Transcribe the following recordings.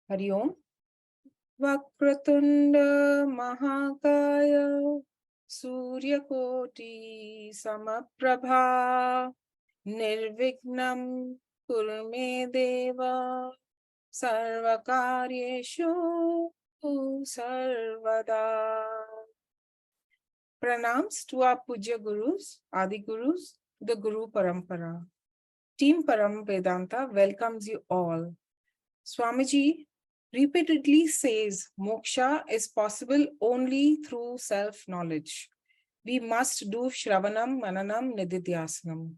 Hari Om. Vakratunda Mahakaya Suryakoti Samaprabha Nirvignam Kurme Deva Sarvakaryeshu Sarvada. Pranams to our Pujya Gurus, Adi Gurus, the Guru Parampara. Team Param Vedanta welcomes you all. Swamiji repeatedly says moksha is possible only through self-knowledge. We must do Shravanam, Mananam, Nididhyasanam.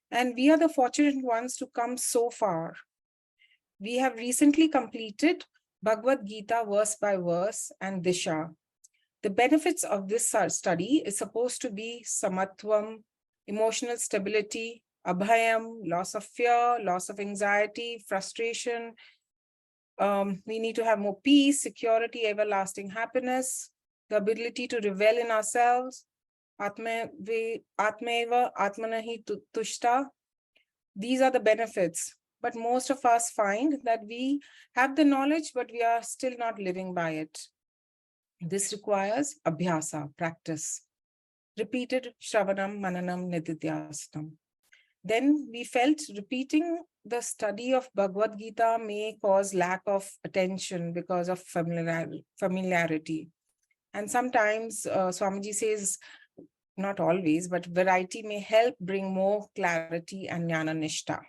And we are the fortunate ones to come so far. We have recently completed Bhagavad Gita verse by verse and Disha. The benefits of this study is supposed to be samatvam, emotional stability, abhayam, loss of fear, loss of anxiety, frustration. We need to have more peace, security, everlasting happiness, the ability to revel in ourselves, atmeva, atmanahi tushta. These are the benefits. But most of us find that we have the knowledge, but we are still not living by it. This requires abhyasa, practice, repeated shravanam, mananam, nididhyasanam. Then we felt repeating the study of Bhagavad Gita may cause lack of attention because of familiarity. And sometimes Swamiji says, not always, but variety may help bring more clarity and jnana nishta.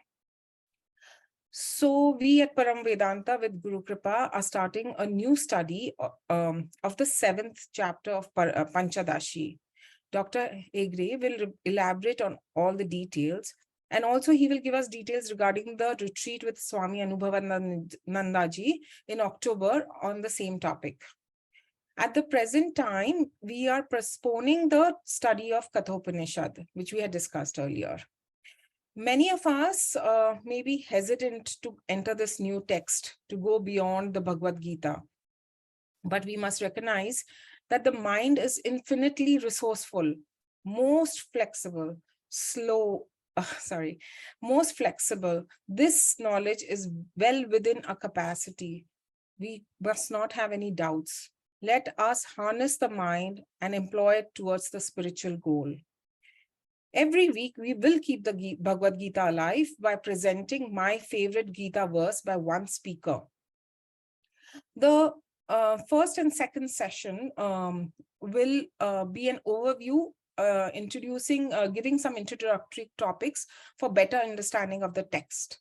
So we at Param Vedanta with Guru Kripa are starting a new study of the 7th chapter of Pancadasi. Dr. Hegde will elaborate on all the details, and also he will give us details regarding the retreat with Swami Anubhavanandaji in October on the same topic. At the present time, we are postponing the study of Kathopanishad, which we had discussed earlier. Many of us may be hesitant to enter this new text, to go beyond the Bhagavad Gita. But we must recognize that the mind is infinitely resourceful, most flexible, most flexible. This knowledge is well within our capacity. We must not have any doubts. Let us harness the mind and employ it towards the spiritual goal. Every week, we will keep the Bhagavad Gita alive by presenting my favorite Gita verse by one speaker. The first and second session will be an overview, giving some introductory topics for better understanding of the text.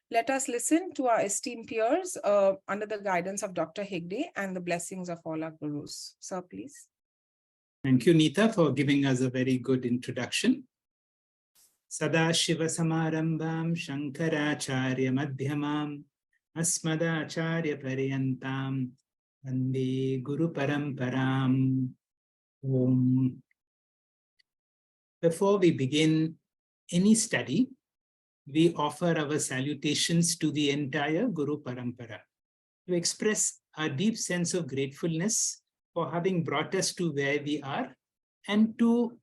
Let us listen to our esteemed peers under the guidance of Dr. Hegde and the blessings of all our gurus. Sir, please. Thank you, Neeta, for giving us a very good introduction. Sadashiva Samarambam Shankaracharya Madhyamam Asmadacharya Paryantam Vande Guru Paramparam. Om. Before we begin any study, we offer our salutations to the entire Guru Parampara to express our deep sense of gratefulness for having brought us to where we are and to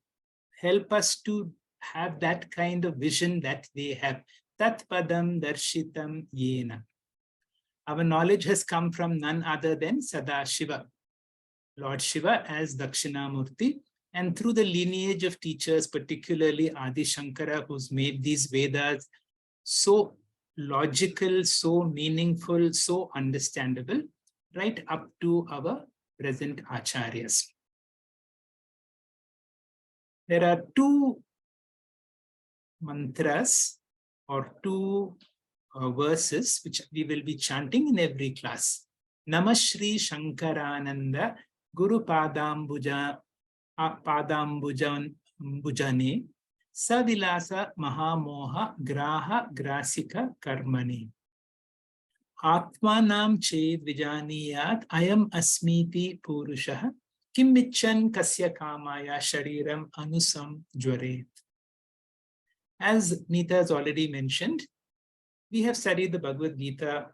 help us to have that kind of vision that they have. Tat Padam Darshitam Yena. Our knowledge has come from none other than Sadashiva, Lord Shiva as Dakshinamurti, and through the lineage of teachers, particularly Adi Shankara, who's made these Vedas so logical, so meaningful, so understandable, right up to our present Acharyas. There are two mantras or two verses which we will be chanting in every class. Namah Shri Shankarananda Guru Padam Bujane Savilasa Mahamoha Graha Grasika Karmani Atmanam Ched Vijaniyat Ayam Asmiti Purushaha Kimmichan Kasya Kamaya Shariram Anusam Jwaret. As Neeta has already mentioned, we have studied the Bhagavad Gita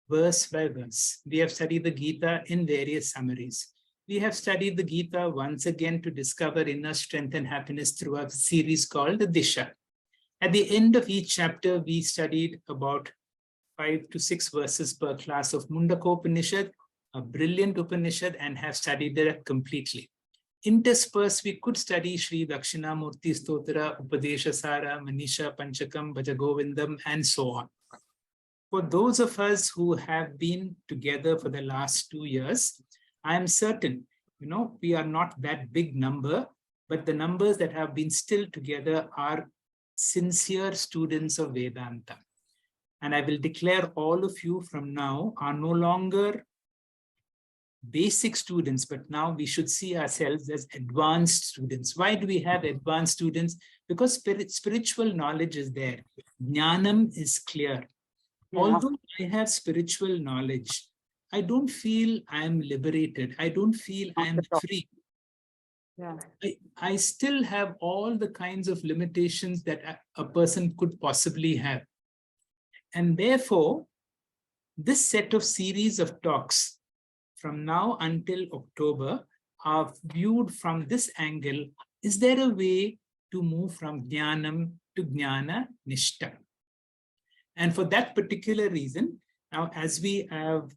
verse by verse. We have studied the Gita in various summaries. We have studied the Gita once again to discover inner strength and happiness through a series called the Disha. At the end of each chapter, we studied about 5 to 6 verses per class of Mundaka Upanishad, a brilliant Upanishad, and have studied it completely. Interspersed, we could study Sri Dakshinamurti Stotra, Upadesha Sara, Manisha Panchakam, Bhajagovindam, and so on. For those of us who have been together for the last 2 years, I am certain, we are not that big number, but the numbers that have been still together are sincere students of Vedanta. And I will declare all of you from now are no longer basic students, but now we should see ourselves as advanced students. Why do we have advanced students? Because spiritual knowledge is there. Jnanam is clear. Yeah. Although I have spiritual knowledge, I don't feel I am liberated. I don't feel I am free. Yeah. I still have all the kinds of limitations that a person could possibly have. And therefore, this set of series of talks from now until October are viewed from this angle. Is there a way to move from Jnanam to Jnana Nishta? And for that particular reason, now as we have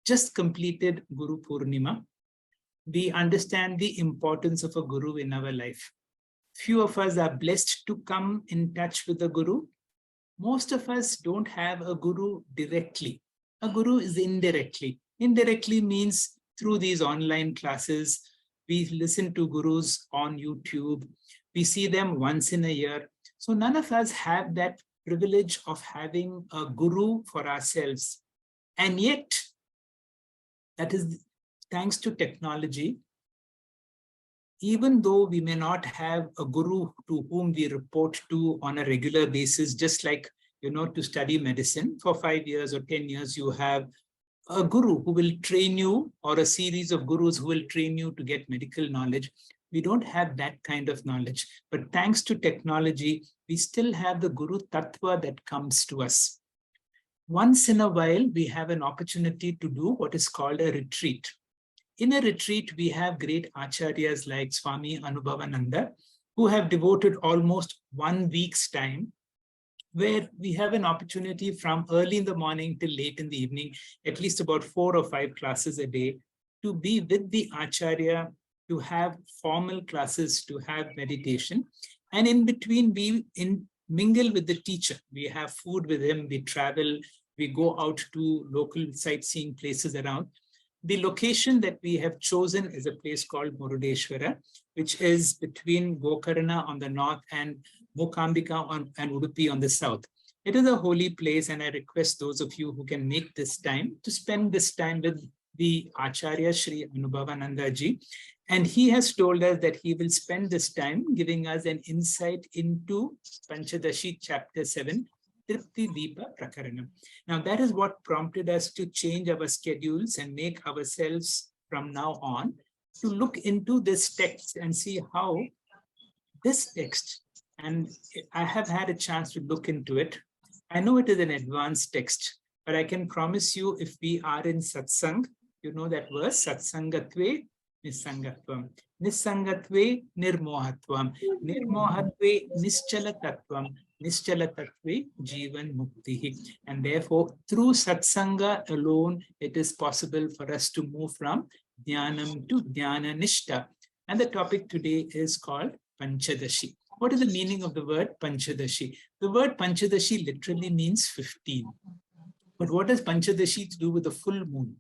just completed Guru Purnima, we understand the importance of a Guru in our life. Few of us are blessed to come in touch with the Guru. Most of us don't have a Guru directly. A Guru is indirectly. Indirectly means through these online classes, we listen to Gurus on YouTube, we see them once in a year. So none of us have that privilege of having a Guru for ourselves. And yet, that is thanks to technology. Even though we may not have a Guru to whom we report to on a regular basis, just like, to study medicine for 5 years or 10 years, you have a Guru who will train you, or a series of Gurus who will train you to get medical knowledge. We don't have that kind of knowledge. But thanks to technology, we still have the Guru Tattva that comes to us. Once in a while, we have an opportunity to do what is called a retreat. In a retreat, we have great acharyas like Swami Anubhavananda, who have devoted almost 1 week's time, where we have an opportunity from early in the morning till late in the evening, at least about 4 or 5 classes a day, to be with the acharya, to have formal classes, to have meditation. And in between, we mingle with the teacher. We have food with him, we travel, we go out to local sightseeing places around. The location that we have chosen is a place called Murudeshwara, which is between Gokarna on the north and Mokambika and Udupi on the south. It is a holy place, and I request those of you who can make this time to spend this time with the Acharya Sri Anubhavananda ji. And he has told us that he will spend this time giving us an insight into Panchadashi chapter 7, Tripti Deepa Prakaranam. Now that is what prompted us to change our schedules and make ourselves from now on to look into this text and see how this text, and I have had a chance to look into it. I know it is an advanced text, but I can promise you, if we are in satsang, you know that verse, satsangatve nisangatvam, nisangatve nirmohatvam, nirmohatve nischalatatvam, nischalatatve jivan muktihi. And therefore, through satsanga alone, it is possible for us to move from Dhyanam to Dhyana Nishta. And the topic today is called Panchadashi. What is the meaning of the word Panchadashi? The word Panchadashi literally means 15. But what does Panchadashi to do with the full moon?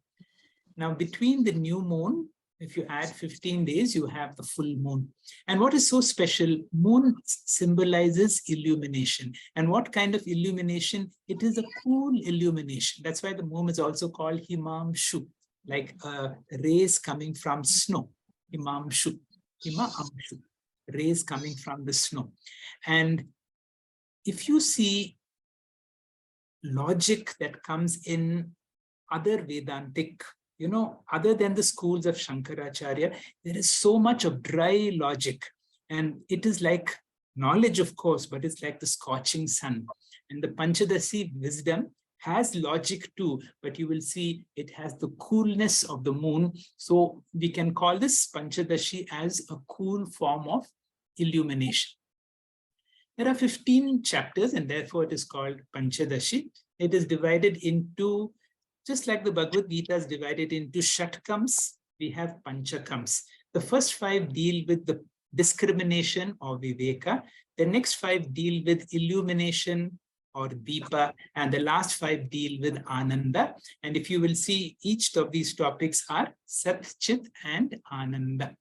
Now, between the new moon, if you add 15 days, you have the full moon. And what is so special? Moon symbolizes illumination. And what kind of illumination? It is a cool illumination. That's why the moon is also called Himamshu, like rays coming from snow. Himamshu, Himamshu, rays coming from the snow. And if you see logic that comes in other Vedantic, other than the schools of Shankaracharya, there is so much of dry logic. And it is like knowledge, of course, but it's like the scorching sun. And the Panchadasi wisdom has logic too, but you will see it has the coolness of the moon. So we can call this Panchadashi as a cool form of illumination. There are 15 chapters, and therefore it is called Panchadashi. It is divided into, just like the Bhagavad Gita is divided into Shatkams, we have Panchakams. The first 5 deal with the discrimination or Viveka. The next 5 deal with illumination or Deepa, and the last 5 deal with Ananda. And if you will see, each of these topics are Sat, Chit, and Ananda.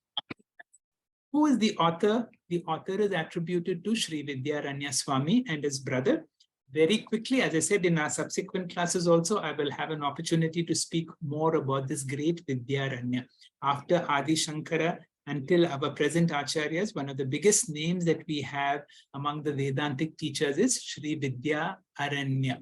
Who is the author? The author is attributed to Sri Vidya Aranya Swami and his brother. Very quickly, as I said, in our subsequent classes also, I will have an opportunity to speak more about this great Vidya Aranya. After Adi Shankara, until our present Acharyas, one of the biggest names that we have among the Vedantic teachers is Sri Vidya Aranya.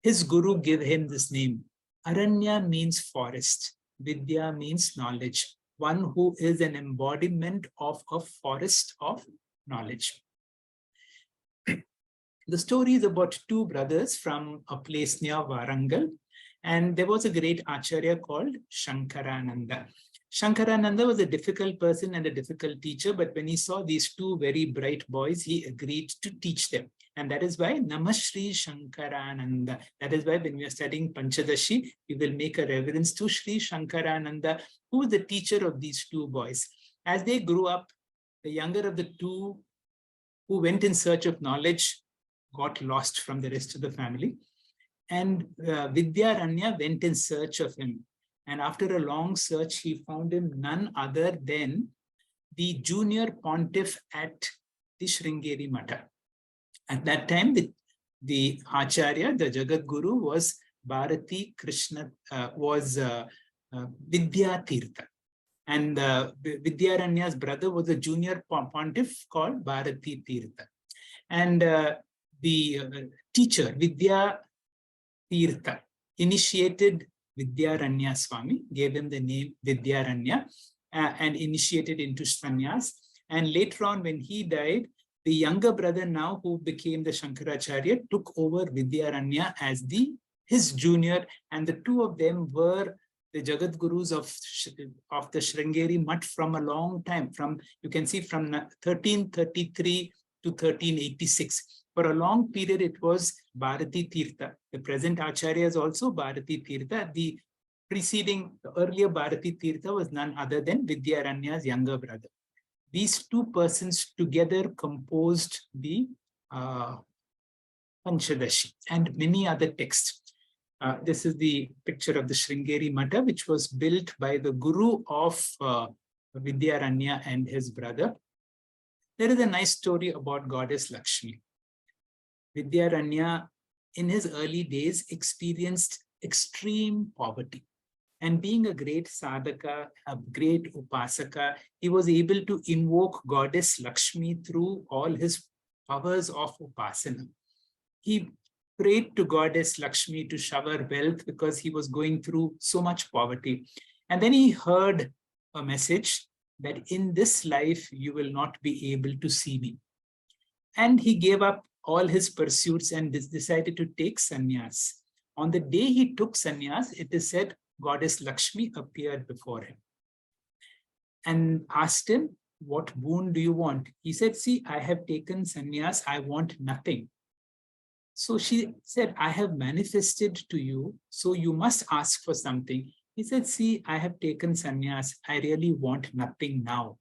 His guru gave him this name. Aranya means forest. Vidya means knowledge. One who is an embodiment of a forest of knowledge. The story is about 2 brothers from a place near Warangal, and there was a great Acharya called Shankarananda. Shankarananda was a difficult person and a difficult teacher, but when he saw these 2 very bright boys, he agreed to teach them. And that is why Namashri Shankarananda. That is why when we are studying Pancadasi, we will make a reverence to Sri Shankarananda, who was the teacher of these 2 boys. As they grew up, the younger of the 2 who went in search of knowledge got lost from the rest of the family. And Vidya Aranya went in search of him. And after a long search, he found him none other than the junior pontiff at the Sringeri Matha. At that time, the Acharya, the Jagat Guru, was Bharati Krishna, Vidya Tirtha. And Vidya Aranya's brother was a junior pontiff called Bharati Tirtha. And the teacher, Vidya Tirtha, initiated Vidya Aranya Swami, gave him the name Vidya Aranya, and initiated into sannyas. And later on, when he died, the younger brother now, who became the Shankaracharya, took over Vidya Aranya as his junior, and the 2 of them were the Jagat Gurus of the Sringeri Mutt from a long time. You can see from 1333 to 1386. For a long period, it was Bharati Tirtha. The present Acharya is also Bharati Tirtha. The earlier Bharati Tirtha was none other than Vidya Aranya's younger brother. These 2 persons together composed the Panchadashi and many other texts. This is the picture of the Sringeri Matha, which was built by the guru of Vidya Aranya and his brother. There is a nice story about goddess Lakshmi. Vidya Aranya, in his early days, experienced extreme poverty. And being a great sadhaka, a great upasaka, he was able to invoke goddess Lakshmi through all his powers of upasana. He prayed to goddess Lakshmi to shower wealth because he was going through so much poverty. And then he heard a message that in this life, you will not be able to see me. And he gave up all his pursuits and decided to take sannyas. On the day he took sannyas, it is said, Goddess Lakshmi appeared before him and asked him, what boon do you want? He said, see, I have taken sannyas, I want nothing. So she said, I have manifested to you, so you must ask for something. He said, see, I have taken sannyas, I really want nothing now.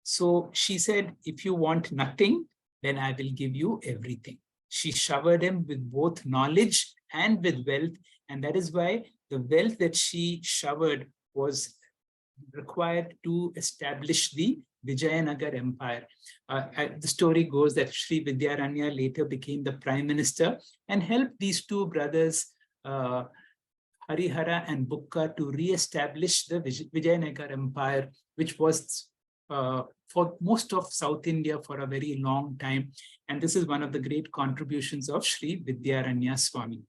So she said, if you want nothing, then I will give you everything. She showered him with both knowledge and with wealth. And that is why the wealth that she showered was required to establish the Vijayanagar Empire. The story goes that Sri Vidya Aranya later became the prime minister and helped these 2 brothers, Harihara and Bukka, to re-establish the Vijayanagar Empire, which was for most of South India for a very long time. And this is one of the great contributions of Sri Vidya Aranya Swami.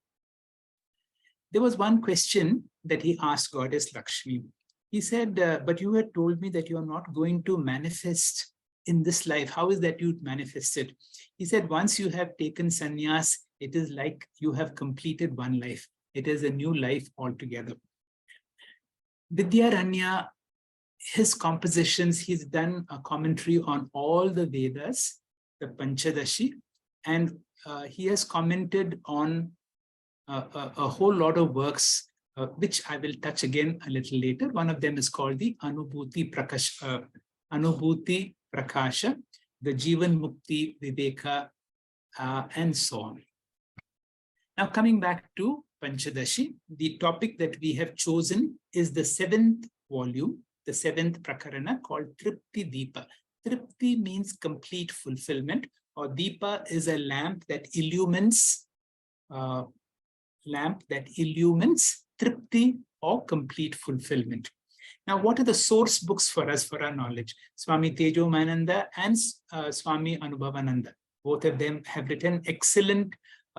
There was one question that he asked Goddess Lakshmi. He said, but you had told me that you are not going to manifest in this life. How is that you manifested? He said, once you have taken sannyas, it is like you have completed one life. It is a new life altogether. Vidya Aranya, his compositions, he's done a commentary on all the Vedas, the Panchadashi, and he has commented on a whole lot of works, which I will touch again a little later. One of them is called the Anubhuti Prakasha, the Jivan Mukti Viveka, and so on. Now, coming back to Panchadashi, the topic that we have chosen is the 7th volume, the 7th Prakarana, called Tripti Deepa. Tripti means complete fulfillment, or Deepa is a lamp that illumines Tripti, or complete fulfillment. Now, what are the source books for us for our knowledge? Swami Tejomananda and Swami Anubhavananda. Both of them have written excellent,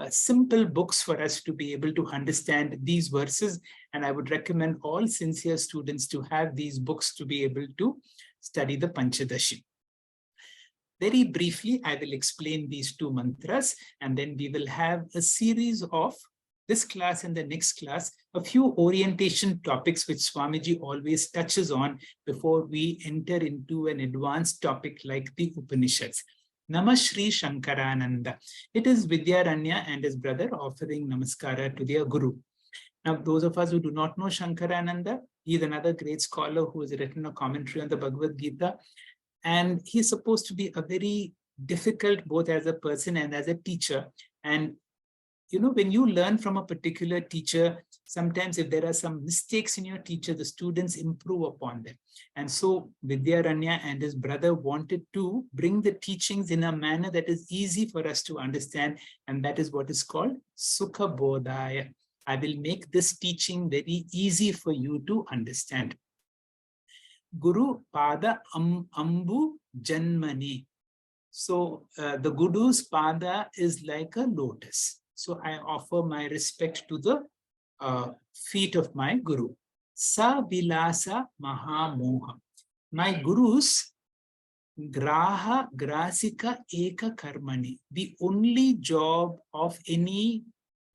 simple books for us to be able to understand these verses. And I would recommend all sincere students to have these books to be able to study the Panchadashi. Very briefly, I will explain these two mantras, and then we will have a series of this class and the next class, a few orientation topics which Swamiji always touches on before we enter into an advanced topic like the Upanishads. Namah Shri Shankarananda. It is Vidya Aranya and his brother offering namaskara to their guru. Now, those of us who do not know Shankarananda, he is another great scholar who has written a commentary on the Bhagavad Gita. And he's supposed to be a very difficult, both as a person and as a teacher. And when you learn from a particular teacher, sometimes if there are some mistakes in your teacher, the students improve upon them. And so Vidya Aranya and his brother wanted to bring the teachings in a manner that is easy for us to understand. And that is what is called Sukha Bodhaya. I will make this teaching very easy for you to understand. Guru Pada Ambu Janmani. So the Guru's Pada is like a lotus. So I offer my respect to the feet of my Guru. Sa Vilasa Mahamoha. My Guru's Graha Grasika Eka Karmani. The only job of any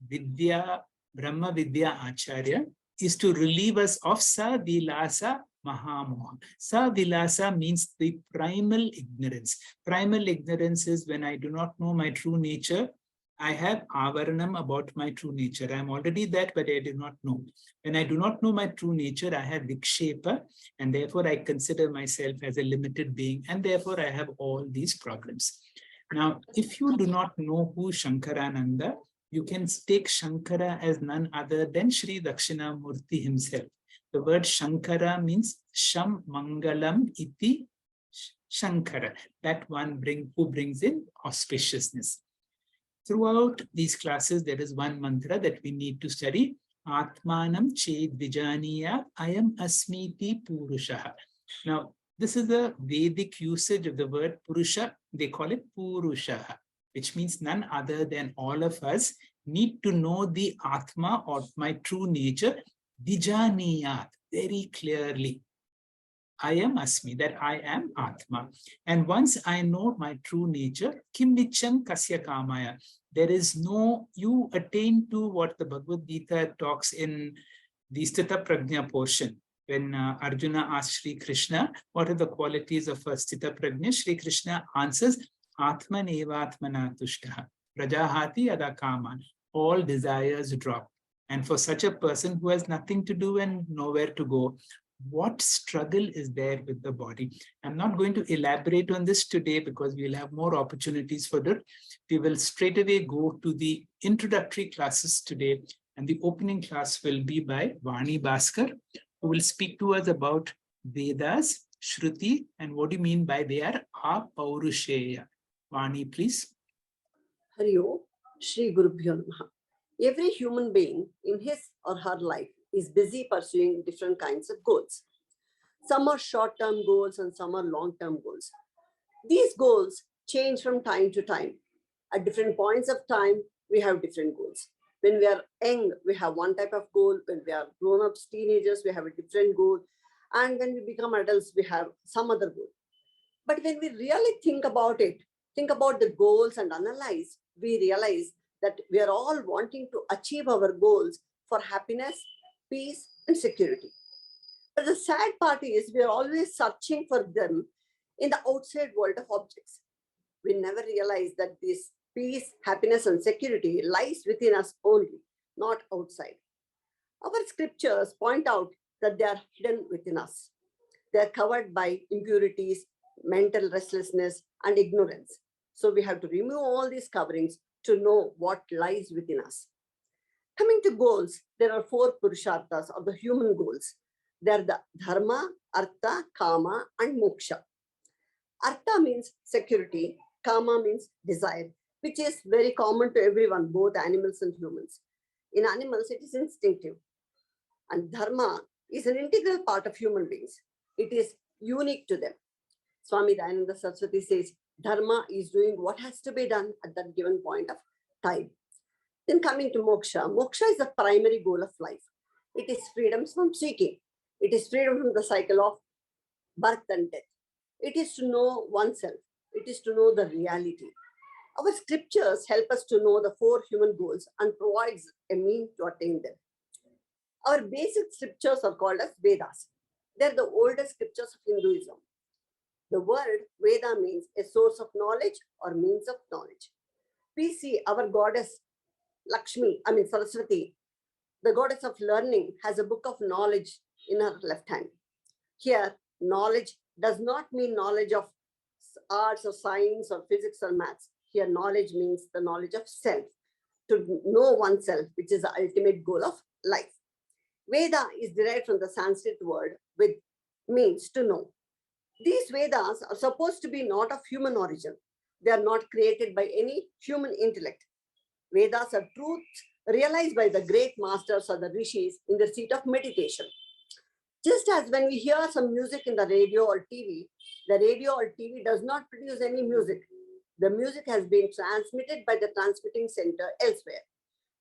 Vidya, Brahma Vidya Acharya is to relieve us of Sa Vilasa Mahamoha. Sa Vilasa means the primal ignorance. Primal ignorance is when I do not know my true nature. I have avaranam about my true nature. I am already that, but I do not know. When I do not know my true nature, I have vikshepa, and therefore I consider myself as a limited being, and therefore I have all these problems. Now, if you do not know who Shankarananda, you can take Shankara as none other than Sri Dakshinamurti himself. The word Shankara means Sham Mangalam Iti Shankara, that one who brings in auspiciousness. Throughout these classes, there is one mantra that we need to study. Atmanam Ched Vijaniya Ayam Asmiti Purushaha. Now, this is the Vedic usage of the word Purusha. They call it Purushaha, which means none other than all of us need to know the Atma, or my true nature, Vijaniyat, very clearly. I am Asmi, that I am Atma. And once I know my true nature, Kim Vicham Kasya Kamaya, there is no, you attain to what the Bhagavad Gita talks in the Sthita Prajna portion. When Arjuna asks Sri Krishna, what are the qualities of a Sthita Prajna? Sri Krishna answers, Atman eva atmana tushtaha, prajahati ada kaman. All desires drop. And for such a person who has nothing to do and nowhere to go, what struggle is there with the body? I'm not going to elaborate on this today because we'll have more opportunities for that. We will straight away go to the introductory classes today, and the opening class will be by Vani Bhaskar, who will speak to us about Vedas, Shruti, and what do you mean by they are Apaurusheya. Vani, please. Hariyo, Shri Gurubhyo Namaha. Every human being in his or her life is busy pursuing different kinds of goals. Some are short-term goals and some are long-term goals. These goals change from time to time. At different points of time, we have different goals. When we are young, we have one type of goal. When we are grown-ups, teenagers, we have a different goal. And when we become adults, we have some other goal. But when we really think about it, think about the goals and analyze, we realize that we are all wanting to achieve our goals for happiness, peace, and security. But the sad part is we are always searching for them in the outside world of objects. We never realize that these peace, happiness, and security lies within us only, not outside. Our scriptures point out that they are hidden within us. They are covered by impurities, mental restlessness, and ignorance. So we have to remove all these coverings to know what lies within us. Coming to goals, there are 4 purusharthas or the human goals. They are the dharma, artha, kama, and moksha. Artha means security, kama means desire, which is very common to everyone, both animals and humans. In animals, it is instinctive. And dharma is an integral part of human beings. It is unique to them. Swami Dayananda Saraswati says, dharma is doing what has to be done at that given point of time. Then coming to moksha, moksha is the primary goal of life. It is freedom from seeking. It is freedom from the cycle of birth and death. It is to know oneself. It is to know the reality. Our scriptures help us to know the 4 human goals and provides a means to attain them. Our basic scriptures are called as Vedas. They're the oldest scriptures of Hinduism. The word Veda means a source of knowledge or means of knowledge. We see our goddess Lakshmi, Saraswati, the goddess of learning, has a book of knowledge in her left hand. Here, knowledge does not mean knowledge of arts or science or physics or maths. Here, knowledge means the knowledge of self, to know oneself, which is the ultimate goal of life. Veda is derived from the Sanskrit word with means to know. These Vedas are supposed to be not of human origin. They are not created by any human intellect. Vedas are truths realized by the great masters or the rishis in the seat of meditation. Just as when we hear some music in the radio or TV, the radio or TV does not produce any music. The music has been transmitted by the transmitting center elsewhere.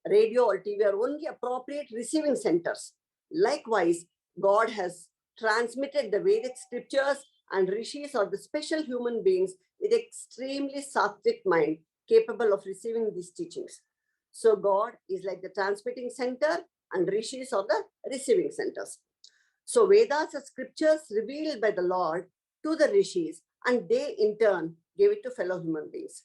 Radio or TV are only appropriate receiving centers. Likewise, God has transmitted the Vedic scriptures, and rishis are the special human beings with extremely sattvic mind capable of receiving these teachings. So God is like the transmitting center and rishis are the receiving centers. So Vedas are scriptures revealed by the Lord to the rishis, and they in turn gave it to fellow human beings.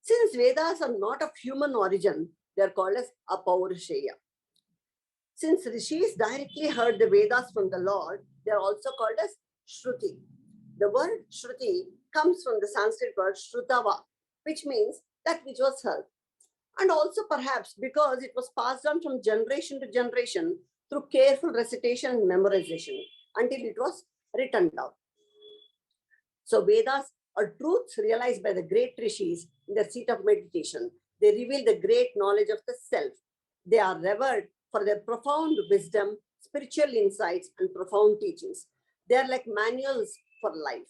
Since Vedas are not of human origin, they are called as Apaurushaya. Since rishis directly heard the Vedas from the Lord, they are also called as Shruti. The word Shruti comes from the Sanskrit word Shrutava, which means that which was heard. And also perhaps because it was passed on from generation to generation through careful recitation and memorization until it was written down. So Vedas are truths realized by the great rishis in their seat of meditation. They reveal the great knowledge of the self. They are revered for their profound wisdom, spiritual insights, and profound teachings. They are like manuals for life.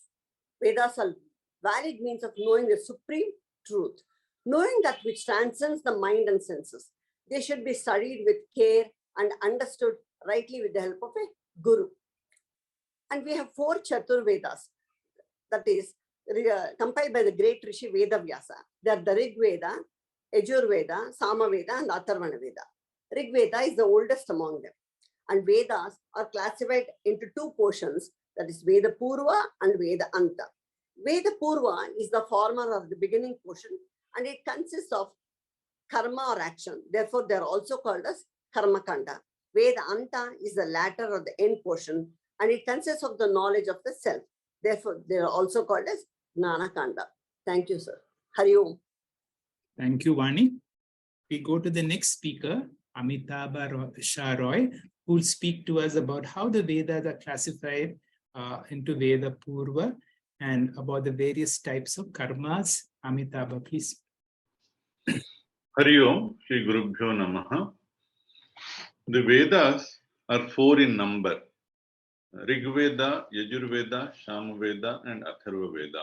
Vedas are valid means of knowing the supreme truth, knowing that which transcends the mind and senses. They should be studied with care and understood rightly with the help of a guru. And we have 4 Chatur Vedas, that is compiled by the great Rishi Veda Vyasa. They are the Rig Veda, Yajur Veda, Sama Veda, and Atharvana Veda. Rig Veda is the oldest among them. And Vedas are classified into 2 portions, that is Veda Purva and Veda Anta. Veda Purva is the former or the beginning portion, and it consists of karma or action. Therefore, they are also called as Karma Kanda. Veda Anta is the latter or the end portion, and it consists of the knowledge of the self. Therefore, they are also called as Gnana Kanda. Thank you, sir. Hari Om. Thank you, Vani. We go to the next speaker, Amitabha Shah Roy, who will speak to us about how the Vedas are classified into Veda Purva and about the various types of karmas. Amitabha, please. Hari Om, Shri Gurubhyo Namaha. The Vedas are 4 in number: Rig Veda, Yajur Veda, Shama Veda, and Atharva Veda.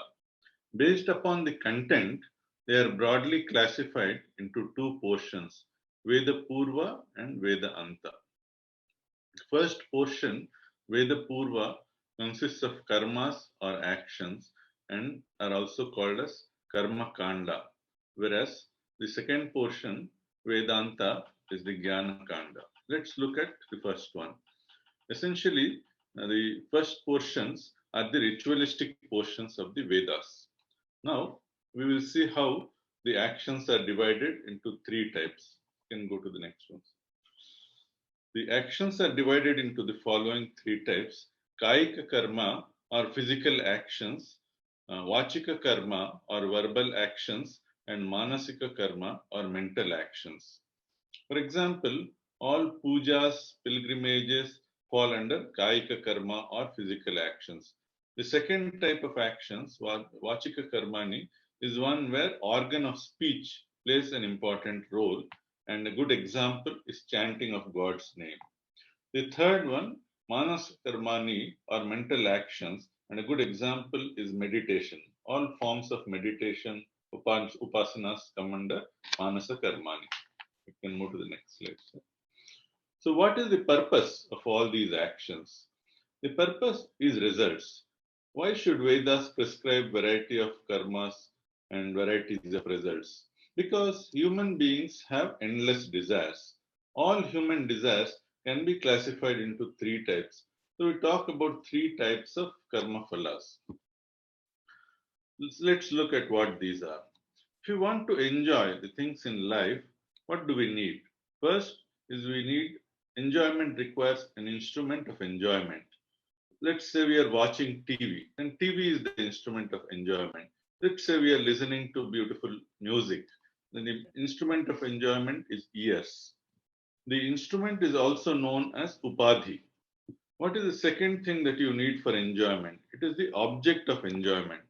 Based upon the content, they are broadly classified into 2 portions, Veda Purva and Veda Anta. The first portion, Veda Purva, consists of karmas or actions and are also called as Karma Kanda, whereas the second portion, Vedanta, is the Jnana Kanda. Let's look at the first one. Essentially, the first portions are the ritualistic portions of the Vedas. Now, we will see how the actions are divided into three types. You can go to the next one. The actions are divided into the following three types: Kaika karma or physical actions, Vachika karma or verbal actions, and Manasika karma or mental actions. For example, all pujas, pilgrimages fall under Kaika karma or physical actions. The second type of actions, Vachika karmani, is one where organ of speech plays an important role, and a good example is chanting of God's name. The third one, Manas karmani or mental actions, and a good example is meditation. All forms of meditation, upasanas come under Manasa karmani. You can move to the next slide. Sir. So, what is the purpose of all these actions? The purpose is results. Why should Vedas prescribe variety of karmas and varieties of results? Because human beings have endless desires. All human desires can be classified into three types. So, we talk about three types of karma phalas. Let's look at what these are. If you want to enjoy the things in life, what do we need? First is we need enjoyment requires an instrument of enjoyment. Let's say we are watching TV, and TV is the instrument of enjoyment. Let's say we are listening to beautiful music, then the instrument of enjoyment is ears. The instrument is also known as upadhi. What is the second thing that you need for enjoyment? It is the object of enjoyment.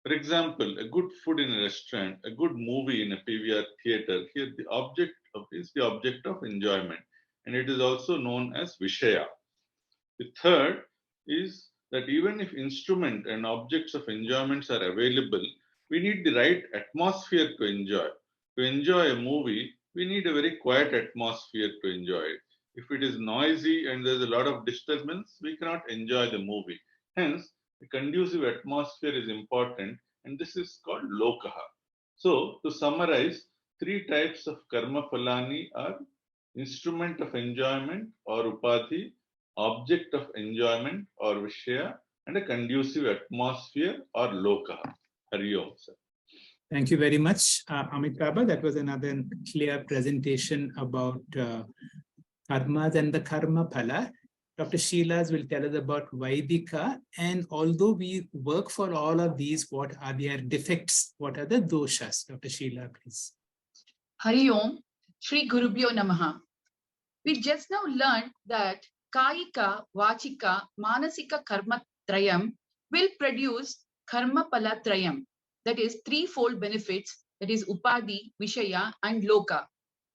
For example, a good food in a restaurant, a good movie in a PVR theater, here the object is the object of enjoyment, and it is also known as Vishaya. The third is that even if instrument and objects of enjoyments are available, we need the right atmosphere to enjoy. To enjoy a movie, we need a very quiet atmosphere to enjoy it. If it is noisy and there's a lot of disturbance, we cannot enjoy the movie. Hence, a conducive atmosphere is important, and this is called lokaha. So, to summarize, three types of karma phalani are instrument of enjoyment or upadhi, object of enjoyment or vishaya, and a conducive atmosphere or lokaha. Hari Om, sir. Thank you very much, Amitabh. That was another clear presentation about karmas and the karma phala. Dr. Sheilas will tell us about Vaidika, and although we work for all of these, what are their defects? What are the doshas? Dr. Sheila, please. Hari Om, Shri Gurubhyo Namaha. We just now learned that Kayika, Vachika, Manasika Karma Trayam will produce Karma Pala Trayam, that is threefold benefits, that is Upadhi, Vishaya, and Loka.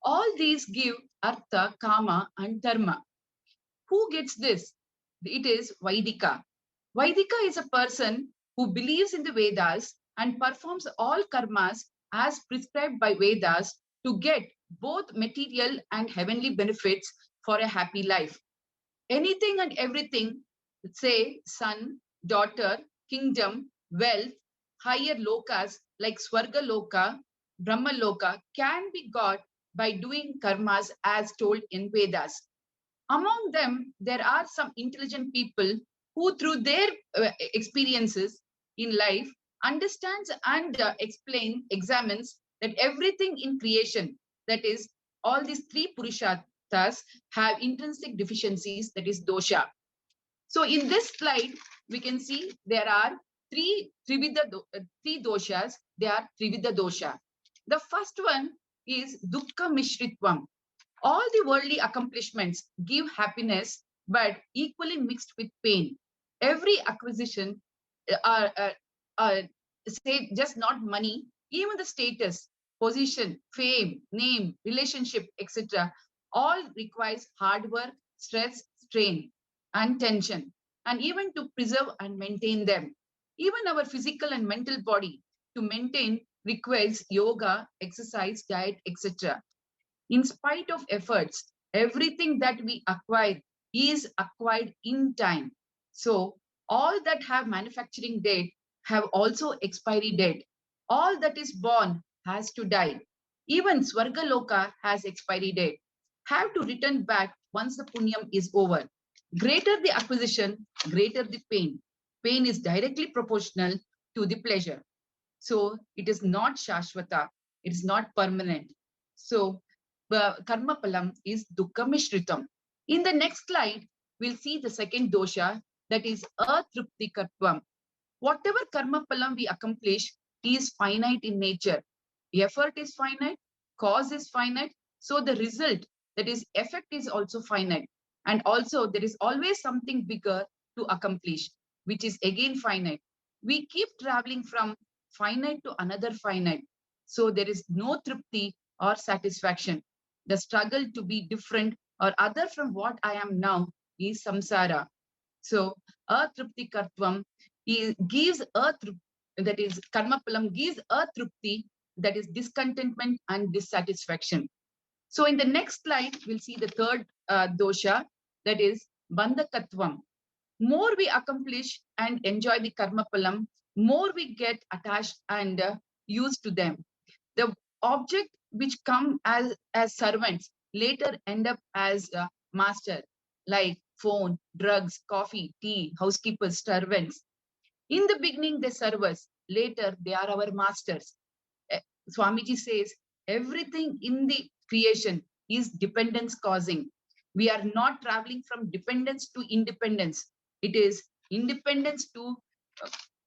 All these give Artha, Kama, and Dharma. Who gets this? It is Vaidika. Vaidika is a person who believes in the Vedas and performs all karmas as prescribed by Vedas to get both material and heavenly benefits for a happy life. Anything and everything, say son, daughter, kingdom, wealth, higher lokas like Swarga Loka, Brahma Loka can be got by doing karmas as told in Vedas. Among them, there are some intelligent people who through their experiences in life understands and examines that everything in creation, that is all these three purusharthas have intrinsic deficiencies, that is dosha. So in this slide, we can see there are three doshas. They are Trividha dosha. The first one is dukkha mishritvam. All the worldly accomplishments give happiness, but equally mixed with pain. Every acquisition, say just not money, even the status, position, fame, name, relationship, etc., all requires hard work, stress, strain, and tension, and even to preserve and maintain them. Even our physical and mental body to maintain requires yoga, exercise, diet, etc. In spite of efforts, everything that we acquire is acquired in time. So all that have manufacturing date have also expiry date. All that is born has to die. Even Swarga Loka has expiry date. Have to return back once the punyam is over. Greater the acquisition, greater the pain. Pain is directly proportional to the pleasure. So it is not Shashvata. It's not permanent. So karma palam is dukkha mishritam. In the next slide, we'll see the second dosha, that is atruptikatvam. Whatever karma palam we accomplish is finite in nature. Effort is finite, cause is finite, so the result, that is effect, is also finite. And also there is always something bigger to accomplish, which is again finite. We keep traveling from finite to another finite. So there is no tripti or satisfaction. The struggle to be different or other from what I am now is samsara. So atruptikartvam gives that is karma palam gives a trupti, that is discontentment and dissatisfaction. So in the next slide, we'll see the third dosha, that is bandhakatvam. More we accomplish and enjoy the karma palam, more we get attached and used to them. The object which come as servants later end up as master, like phone, drugs, coffee, tea, housekeepers, servants. In the beginning, they serve us. Later, they are our masters. Swamiji says, everything in the creation is dependence causing. We are not traveling from dependence to independence. It is independence to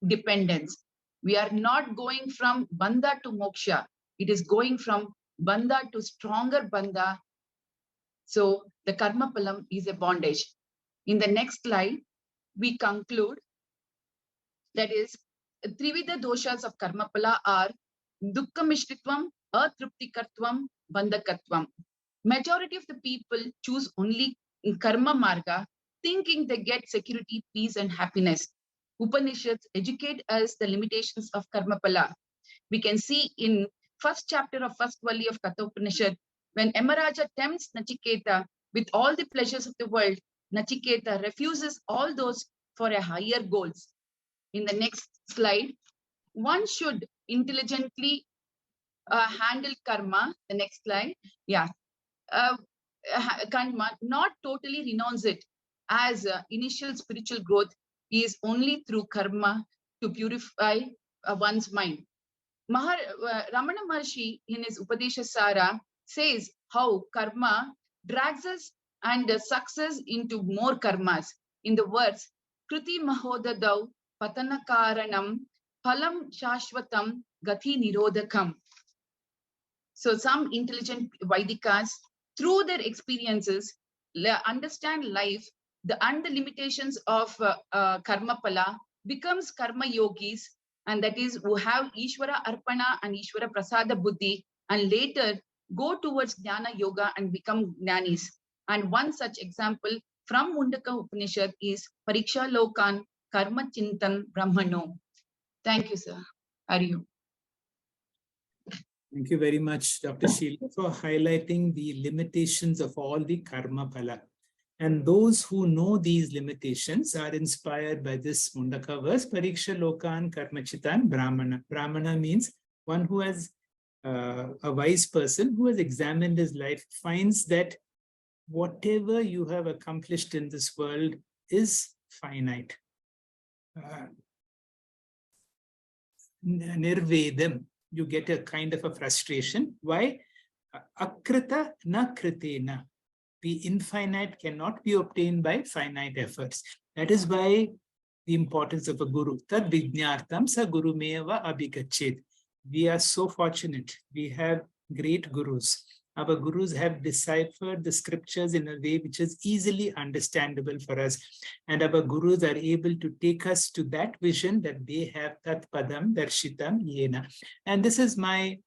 dependence. We are not going from bandha to moksha. It is going from bandha to stronger bandha. So the karma palam is a bondage. In the next slide, we conclude, that is, Trivida doshas of karma pala are dukkha mishtitvam, atruptikartvam, bandhakatvam. Majority of the people choose only karma marga, thinking they get security, peace, and happiness. Upanishads educate us the limitations of karma pala. We can see in first chapter of first valley of Katha Upanishad, when Yamaraja tempts Nachiketa with all the pleasures of the world, Nachiketa refuses all those for a higher goals. In the next slide, one should intelligently handle karma. The next slide, yeah, karma, not totally renounce it, as initial spiritual growth is only through karma to purify one's mind. Ramana Maharshi in his Upadesha Sara says how karma drags us and sucks us into more karmas. In the words, Kriti Mahodadau Patana Karanam Phalam Shashvatam Gati Nirodhakam. So some intelligent Vaidikas, through their experiences, understand life and the limitations of karma pala, becomes karma yogis, and that is who have Ishvara Arpana and Ishvara Prasada Buddhi, and later go towards Jnana Yoga and become Jnanis. And one such example from Mundaka Upanishad is Pariksha Lokan Karma Chintan Brahmano. Thank you, sir. Hari Om. Thank you very much, Dr. Sheila, for highlighting the limitations of all the karma pala. And those who know these limitations are inspired by this Mundaka verse, Pariksha Lokan Karmachitan Brahmana. Brahmana means one who has a wise person who has examined his life, finds that whatever you have accomplished in this world is finite. Nirvedam, you get a kind of a frustration. Why? Akrita na kritena. The infinite cannot be obtained by finite efforts. That is why the importance of a guru. Tad vijñartam sa guru meva abhigachet. We are so fortunate. We have great gurus. Our gurus have deciphered the scriptures in a way which is easily understandable for us. And our gurus are able to take us to that vision that they have, tat padam darshitam yena. And this is my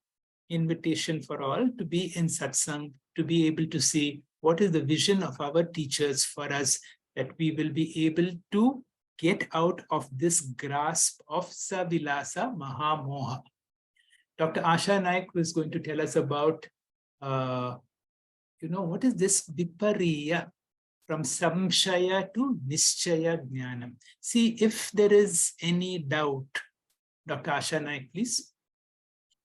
invitation for all, to be in satsang, to be able to see what is the vision of our teachers for us, that we will be able to get out of this grasp of savilasa mahamoha. Dr. Asha Naik was going to tell us about what is this vipariya, from samshaya to nischaya jnanam. See, if there is any doubt, Dr. Asha Naik, please.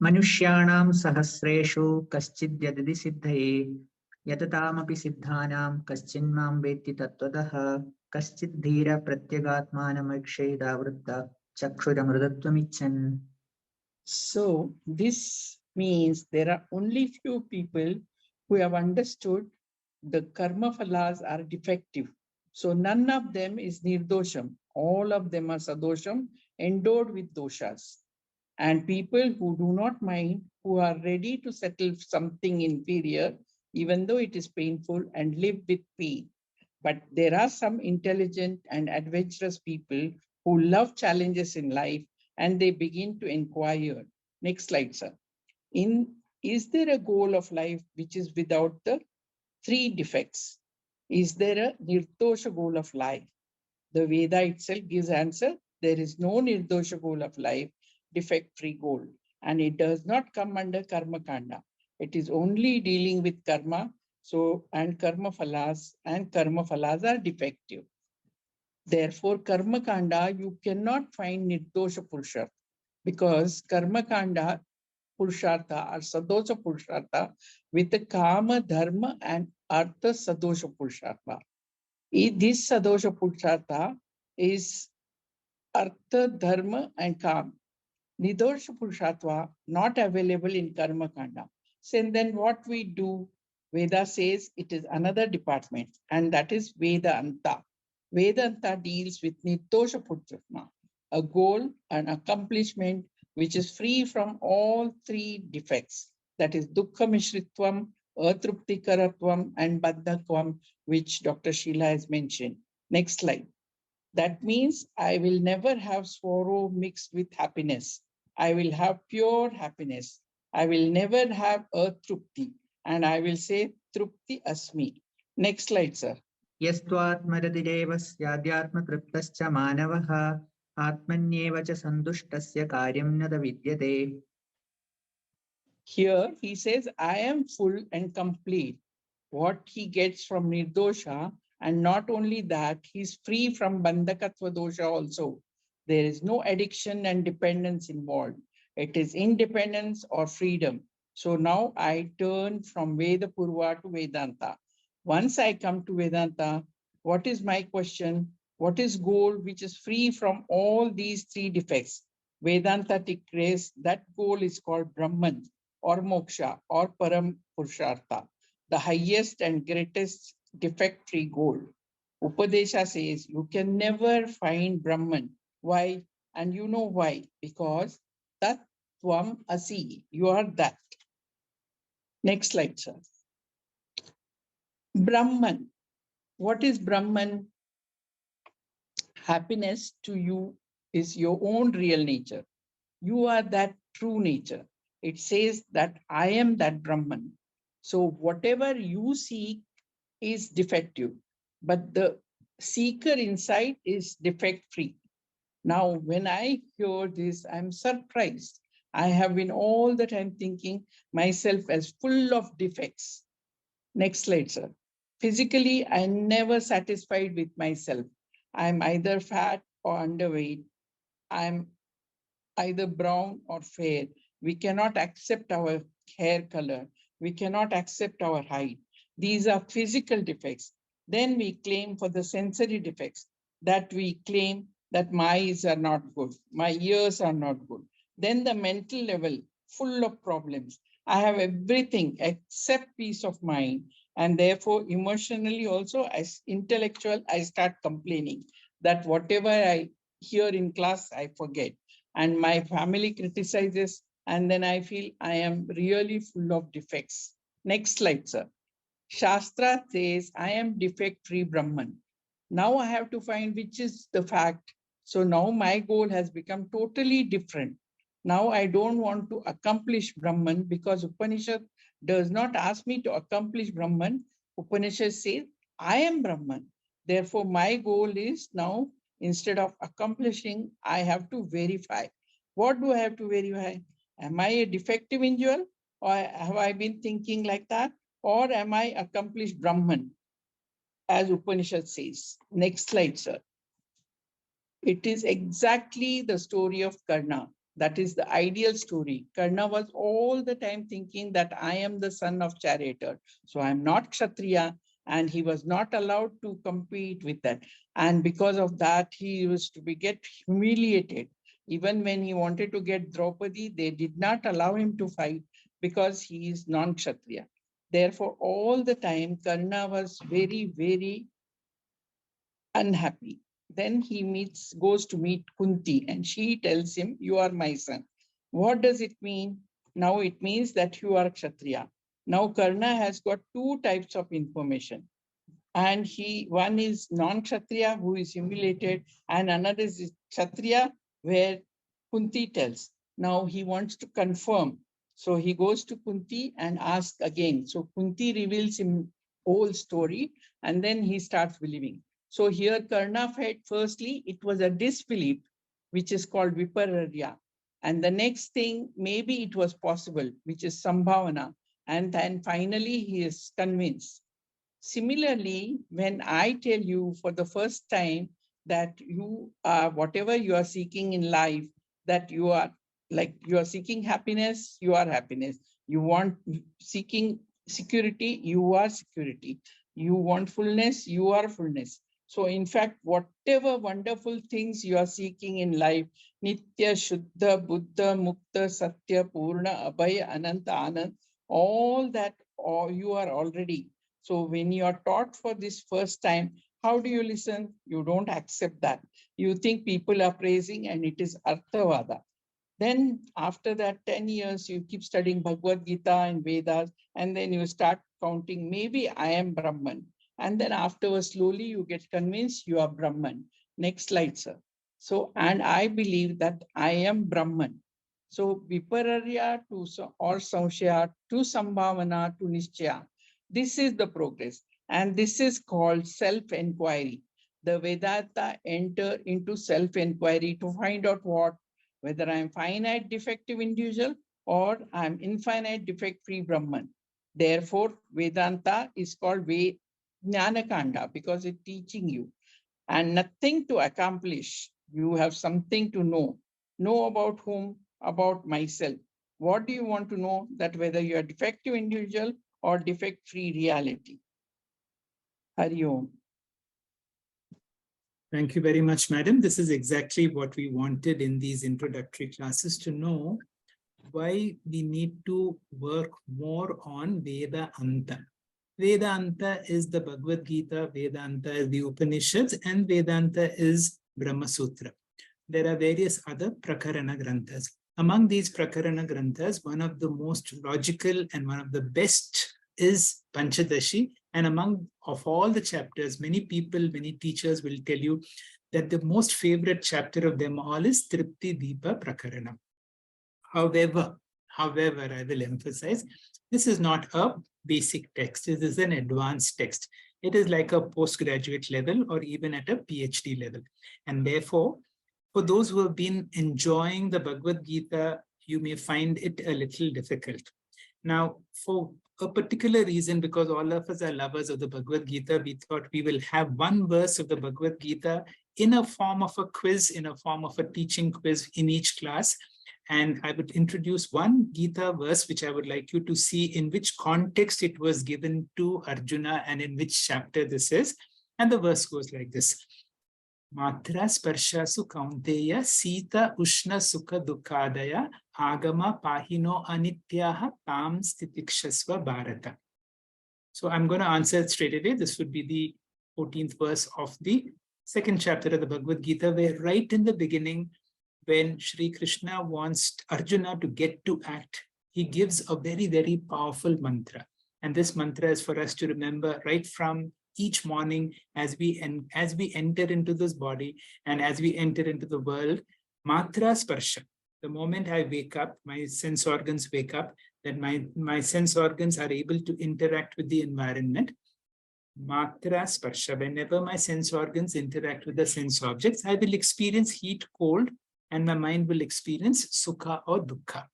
Manushyanam sahasreshu kaschid yadadi siddhaye yatataamapi siddhanam kaschinmam vetti tattvadaha kaschid dhira pratyagatmanam akshayidavritta chakshuramrudatvam ichan. So this means there are only few people who have understood the karma phalas are defective. So none of them is nirdosham. All of them are sadosham, endowed with doshas. And people who do not mind, who are ready to settle something inferior, even though it is painful, and live with pain. But there are some intelligent and adventurous people who love challenges in life, and they begin to inquire. Next slide, sir. Is there a goal of life which is without the three defects? Is there a nirdosha goal of life? The Veda itself gives answer. There is no nirdosha goal of life, defect-free goal. And it does not come under karma kanda. It is only dealing with karma. So, and karma phalas are defective. Therefore, karma kanda, you cannot find nirdosha purushartha, because karma kanda purushartha or sadosha purushartha with the kama, dharma and artha sadosha purushartha. This sadosha purushartha is artha, dharma and kam. Nidorsha purushartha not available in karma kanda. So then what we do, Veda says it is another department, and that is Vedanta. Vedanta deals with Nidosha purushartha, a goal, an accomplishment which is free from all three defects. That is dukkha mishritvam, atruptikaratvam and baddhakvam, which Dr. Sheila has mentioned. Next slide. That means I will never have sorrow mixed with happiness. I will have pure happiness. I will never have atrupti, and I will say trupti asmi. Next slide, sir. यस्त्वात्मरतिरेव स्याद्यात्मतृप्तश्च मानवः आत्मन्येव च सन्तुष्टस्य कार्यं न च विद्यते. Here he says, I am full and complete. What he gets from Nirdosha, and not only that, he's free from Bandhakatva dosha also. There is no addiction and dependence involved. It is independence or freedom. So now I turn from Veda Purva to Vedanta. Once I come to Vedanta, what is my question? What is goal which is free from all these three defects? Vedanta declares that goal is called Brahman or Moksha or Param Purushartha, the highest and greatest defect-free goal. Upadesha says you can never find Brahman. Why? And you know why? Because Tat Tvam Asi, you are that. Next slide, sir. Brahman. What is Brahman? Happiness to you is your own real nature. You are that true nature. It says that I am that Brahman. So whatever you seek is defective, but the seeker inside is defect-free. Now, when I hear this, I'm surprised. I have been all the time thinking myself as full of defects. Next slide, sir. Physically, I'm never satisfied with myself. I'm either fat or underweight. I'm either brown or fair. We cannot accept our hair color. We cannot accept our height. These are physical defects. Then we claim for the sensory defects, that we claim that my eyes are not good, my ears are not good. Then the mental level, full of problems. I have everything except peace of mind. And therefore, emotionally also, as intellectual, I start complaining that whatever I hear in class, I forget. And my family criticizes, and then I feel I am really full of defects. Next slide, sir. Shastra says I am defect-free Brahman. Now I have to find which is the fact. So now my goal has become totally different. Now I don't want to accomplish Brahman, because Upanishad does not ask me to accomplish Brahman. Upanishad says I am Brahman. Therefore, my goal is now, instead of accomplishing, I have to verify. What do I have to verify? Am I a defective individual, or have I been thinking like that? Or am I accomplished Brahman, as Upanishad says? Next slide, sir. It is exactly the story of Karna. That is the ideal story. Karna was all the time thinking that I am the son of charioteer. So I'm not Kshatriya, and he was not allowed to compete with that. And because of that, he used to get humiliated. Even when he wanted to get Draupadi, they did not allow him to fight, because he is non-Kshatriya. Therefore, all the time, Karna was very, very unhappy. Then he goes to meet Kunti, and she tells him, "You are my son." What does it mean? Now it means that you are Kshatriya. Now Karna has got two types of information. And one is non-Kshatriya who is humiliated, and another is Kshatriya where Kunti tells. Now he wants to confirm. So he goes to Kunti and asks again. So Kunti reveals him whole story, and then he starts believing. So here Karna felt, firstly, it was a disbelief, which is called Vipararya. And the next thing, maybe it was possible, which is Sambhavana. And then finally he is convinced. Similarly, when I tell you for the first time that you are, whatever you are seeking in life, that you are seeking happiness, you are happiness. You want seeking security, you are security. You want fullness, you are fullness. So in fact, whatever wonderful things you are seeking in life, Nitya, Shuddha, Buddha, Mukta, Satya, Purna, Abhaya, Ananta, Anand, all that you are already. So when you are taught for this first time, how do you listen? You don't accept that. You think people are praising and it is Arthavada. Then after that 10 years, you keep studying Bhagavad Gita and Vedas, and then you start counting, maybe I am Brahman. And then afterwards, slowly you get convinced you are Brahman. Next slide, sir. So, and I believe that I am Brahman. So Vipararya to or Samshaya to Sambhavana to Nishchaya. This is the progress. And this is called self-enquiry. The Vedanta enter into self-enquiry to find out what? Whether I'm finite defective individual or I'm infinite defect-free Brahman. Therefore, Vedanta is called Jnanakanda because it's teaching you. And nothing to accomplish. You have something to know. Know about whom? About myself. What do you want to know? That whether you are defective individual or defect-free reality. Hari Om. Thank you very much, madam. This is exactly what we wanted in these introductory classes, to know why we need to work more on Vedanta. Vedanta is the Bhagavad Gita, Vedanta is the Upanishads, and Vedanta is Brahma Sutra. There are various other Prakarana Granthas. Among these Prakarana Granthas, one of the most logical and one of the best is Pancadasi. And among of all the chapters, many people, many teachers will tell you that the most favorite chapter of them all is Tripti Deepa Prakarana. However, I will emphasize, this is not a basic text. This is an advanced text. It is like a postgraduate level or even at a PhD level. And therefore, for those who have been enjoying the Bhagavad Gita, you may find it a little difficult. Now, for a particular reason, because all of us are lovers of the Bhagavad Gita, we thought we will have one verse of the Bhagavad Gita in a form of a quiz, in a form of a teaching quiz in each class. And I would introduce one Gita verse, which I would like you to see in which context it was given to Arjuna and in which chapter this is. And the verse goes like this. Matra sparshasu kaunteya sita ushna sukha dukkadaya agama pahino anityaha tam stitikshasva bharata. So I'm going to answer it straight away. This would be the 14th verse of the second chapter of the Bhagavad Gita, where right in the beginning, when Sri Krishna wants Arjuna to get to act, he gives a very, very powerful mantra. And this mantra is for us to remember right from each morning as we enter into this body and as we enter into the world. Matra sparsha. The moment I wake up, my sense organs wake up, that my sense organs are able to interact with the environment. Matra sparsha. Whenever my sense organs interact with the sense objects, I will experience heat, cold, and my mind will experience sukha or dukkha.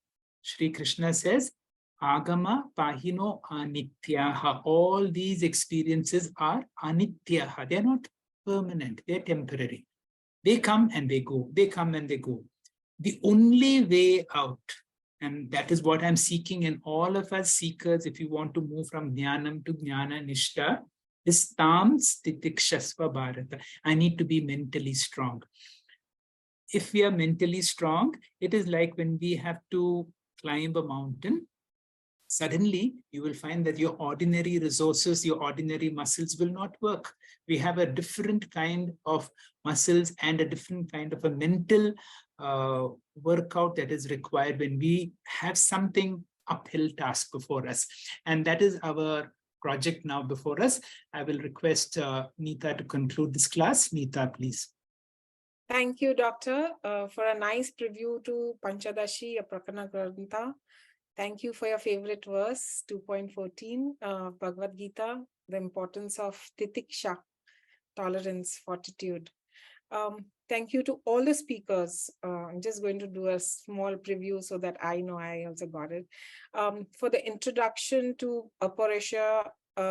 Shri Krishna says, Agama pahino anityaha. All these experiences are anityaha. They're not permanent, they're temporary. They come and they go. They come and they go. The only way out, and that is what I'm seeking in all of us seekers, if you want to move from jnanam to jnana nishta, is tam stitikshasva bharata. I need to be mentally strong. If we are mentally strong, it is like when we have to climb a mountain suddenly you will find that your ordinary resources, your ordinary muscles will not work. We have a different kind of muscles and a different kind of a mental workout that is required when we have something uphill task before us. And that is our project now before us. I will request Neeta to conclude this class. Neeta, please. Thank you, Doctor, for a nice preview to Pancadasi, a Prakana Grantha. Thank you for your favorite verse, 2.14, Bhagavad Gita, the importance of titiksha, tolerance, fortitude. Thank you to all the speakers. I'm just going to do a small preview so that I know I also got it. For the introduction to Aparesha,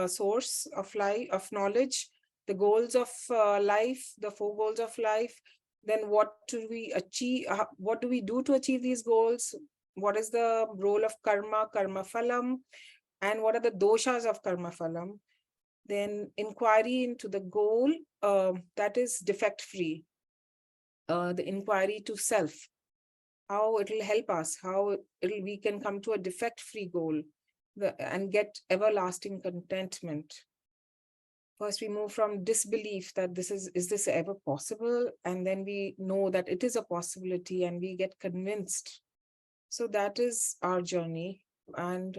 source of life, of knowledge, the goals of life, the 4 goals of life, then what do we achieve? What do we do to achieve these goals? What is the role of karma, karma phalam, and what are the doshas of karma phalam? Then inquiry into the goal, that is defect free. The inquiry to self, how it will help us, how we can come to a defect free goal and get everlasting contentment. First, we move from disbelief that is this ever possible? And then we know that it is a possibility and we get convinced. So that is our journey. And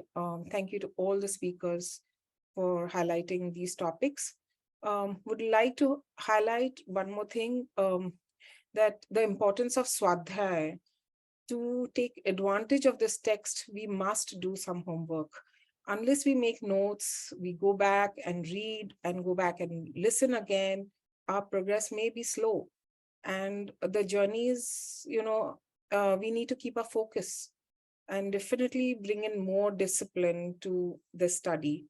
thank you to all the speakers for highlighting these topics. Would like to highlight one more thing, that the importance of Swadhyay. To take advantage of this text, we must do some homework. Unless we make notes, we go back and read and go back and listen again, our progress may be slow. And the journey is, we need to keep a focus and definitely bring in more discipline to the study.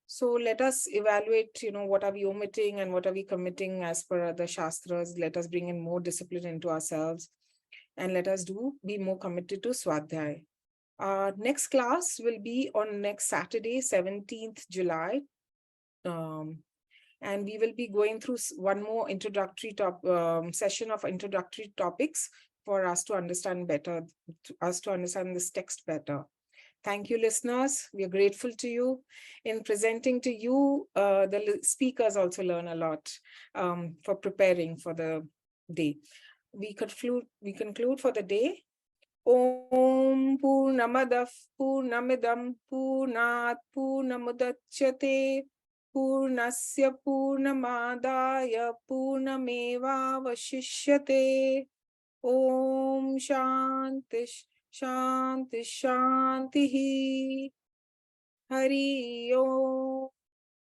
So let us evaluate, what are we omitting and what are we committing as per the Shastras. Let us bring in more discipline into ourselves and let us be more committed to Swadhyay. Next class will be on next Saturday, 17th July. And we will be going through one more introductory session of introductory topics for us to understand better, understand this text better. Thank you, listeners. We are grateful to you. In presenting to you, the speakers also learn a lot for preparing for the day. We conclude for the day. Om Purnamadav Purnamidam Purnat Purnamudachyate Purnasya Purnamadaya Purnameva Vashishyate. Om Shanti Shanti Shanti. Hari Om.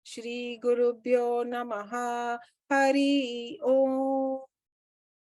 Shri Gurubhyo Namaha. Hari Om.